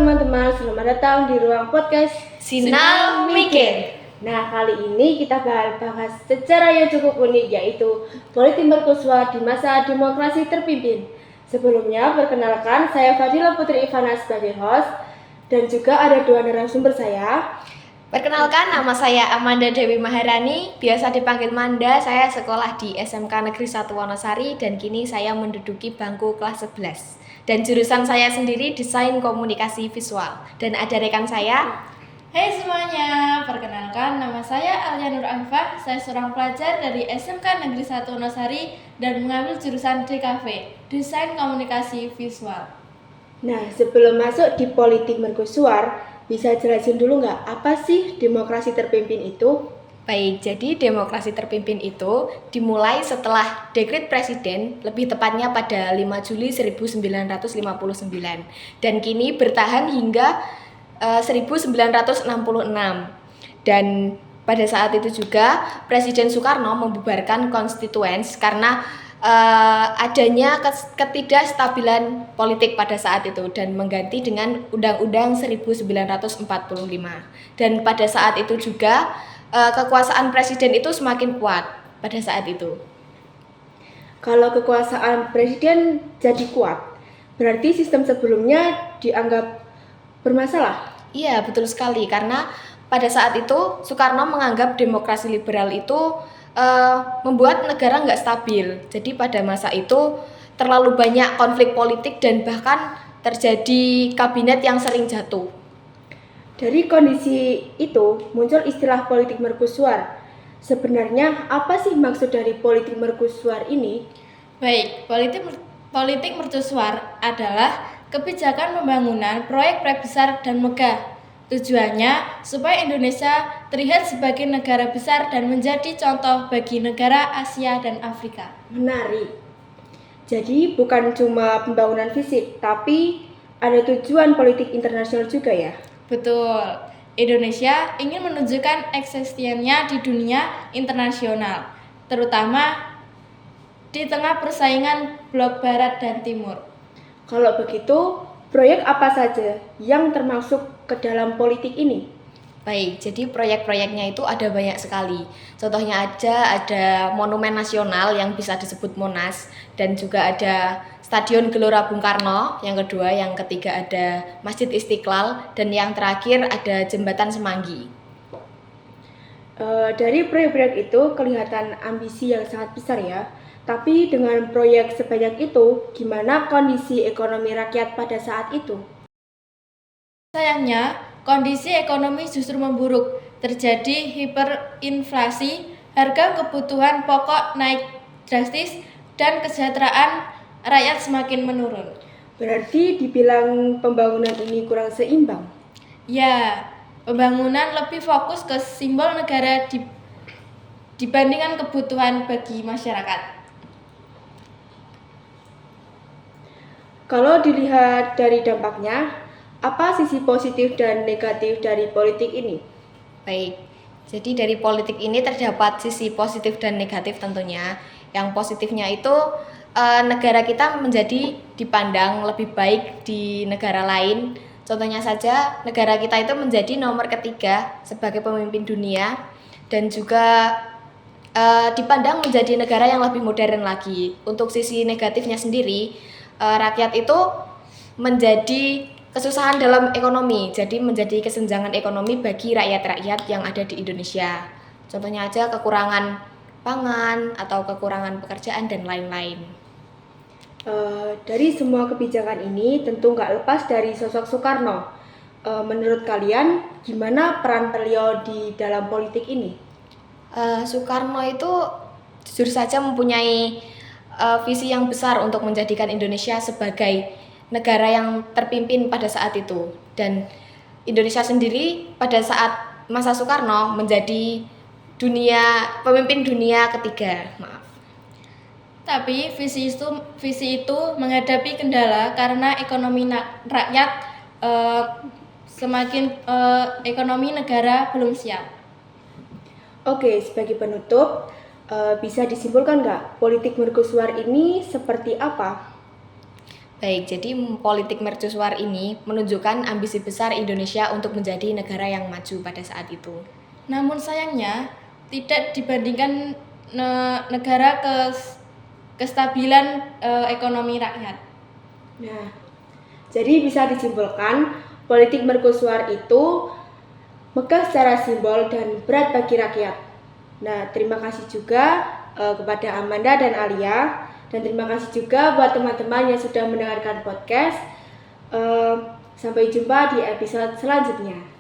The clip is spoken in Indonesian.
teman-teman, selamat datang di ruang podcast Sinau Mikir. Nah, kali ini kita bahas secara yang cukup unik, yaitu politik mercusuar di masa demokrasi terpimpin. Sebelumnya, perkenalkan, saya Fadila Putri Ivana sebagai host, dan juga ada dua narasumber saya. Perkenalkan, nama saya Amanda Dewi Maharani, biasa dipanggil Manda. Saya sekolah di SMK Negeri 1 Wonosari dan kini saya menduduki bangku kelas 11. Dan jurusan saya sendiri Desain Komunikasi Visual. Dan ada rekan saya. Hai semuanya, perkenalkan nama saya Alia Nur Afifah. Saya seorang pelajar dari SMK Negeri 1 Wonosari dan mengambil jurusan DKV, Desain Komunikasi Visual. Nah, sebelum masuk di politik mercusuar, bisa jelasin dulu nggak apa sih demokrasi terpimpin itu? Baik, jadi demokrasi terpimpin itu dimulai setelah dekret presiden, lebih tepatnya pada 5 Juli 1959 dan kini bertahan hingga 1966. Dan pada saat itu juga Presiden Soekarno membubarkan konstituens karena adanya ketidakstabilan politik pada saat itu dan mengganti dengan Undang-Undang 1945. Dan pada saat itu juga kekuasaan presiden itu semakin kuat pada saat itu. Kalau kekuasaan presiden jadi kuat, berarti sistem sebelumnya dianggap bermasalah? Iya, betul sekali, karena pada saat itu Soekarno menganggap demokrasi liberal itu membuat negara nggak stabil. Jadi pada masa itu terlalu banyak konflik politik dan bahkan terjadi kabinet yang sering jatuh. Dari kondisi itu muncul istilah politik mercusuar. Sebenarnya apa sih maksud dari politik mercusuar ini? Baik, politik mercusuar adalah kebijakan pembangunan proyek-proyek besar dan megah. Tujuannya supaya Indonesia terlihat sebagai negara besar dan menjadi contoh bagi negara Asia dan Afrika. Menarik. Jadi bukan cuma pembangunan fisik, tapi ada tujuan politik internasional juga ya? Betul, Indonesia ingin menunjukkan eksistensinya di dunia internasional, terutama di tengah persaingan blok barat dan timur. Kalau begitu, proyek apa saja yang termasuk ke dalam politik ini? Baik, jadi proyek-proyeknya itu ada banyak sekali. Contohnya aja ada Monumen Nasional yang bisa disebut Monas, dan juga ada Stadion Gelora Bung Karno, yang kedua, yang ketiga ada Masjid Istiqlal, dan yang terakhir ada Jembatan Semanggi. Dari proyek-proyek itu kelihatan ambisi yang sangat besar ya. Tapi dengan proyek sebanyak itu, gimana kondisi ekonomi rakyat pada saat itu? Sayangnya, kondisi ekonomi justru memburuk. Terjadi hiperinflasi, harga kebutuhan pokok naik drastis, dan kesejahteraan rakyat semakin menurun. Berarti dibilang pembangunan ini kurang seimbang? Ya, pembangunan lebih fokus ke simbol negara dibandingkan kebutuhan bagi masyarakat. Kalau dilihat dari dampaknya, apa sisi positif dan negatif dari politik ini? Baik, jadi dari politik ini terdapat sisi positif dan negatif tentunya. Yang positifnya itu negara kita menjadi dipandang lebih baik di negara lain. Contohnya saja, negara kita itu menjadi nomor ketiga sebagai pemimpin dunia dan juga dipandang menjadi negara yang lebih modern lagi. Untuk sisi negatifnya sendiri, rakyat itu menjadi kesusahan dalam ekonomi, jadi menjadi kesenjangan ekonomi bagi rakyat-rakyat yang ada di Indonesia. Contohnya aja kekurangan pangan atau kekurangan pekerjaan dan lain-lain. Dari semua kebijakan ini tentu nggak lepas dari sosok Soekarno. Menurut kalian, gimana peran beliau di dalam politik ini? Soekarno itu jujur saja mempunyai visi yang besar untuk menjadikan Indonesia sebagai negara yang terpimpin pada saat itu, dan Indonesia sendiri pada saat masa Soekarno menjadi pemimpin dunia ketiga. Tapi visi itu menghadapi kendala karena ekonomi rakyat ekonomi negara belum siap. Oke, sebagai penutup, bisa disimpulkan nggak politik mercusuar ini seperti apa? Baik, jadi politik mercusuar ini menunjukkan ambisi besar Indonesia untuk menjadi negara yang maju pada saat itu. Namun sayangnya tidak dibandingkan negara kestabilan ekonomi rakyat. Nah, jadi bisa disimpulkan politik mercusuar itu megah secara simbol dan berat bagi rakyat. Nah, terima kasih juga kepada Amanda dan Alia, dan terima kasih juga buat teman-teman yang sudah mendengarkan podcast. Sampai jumpa di episode selanjutnya.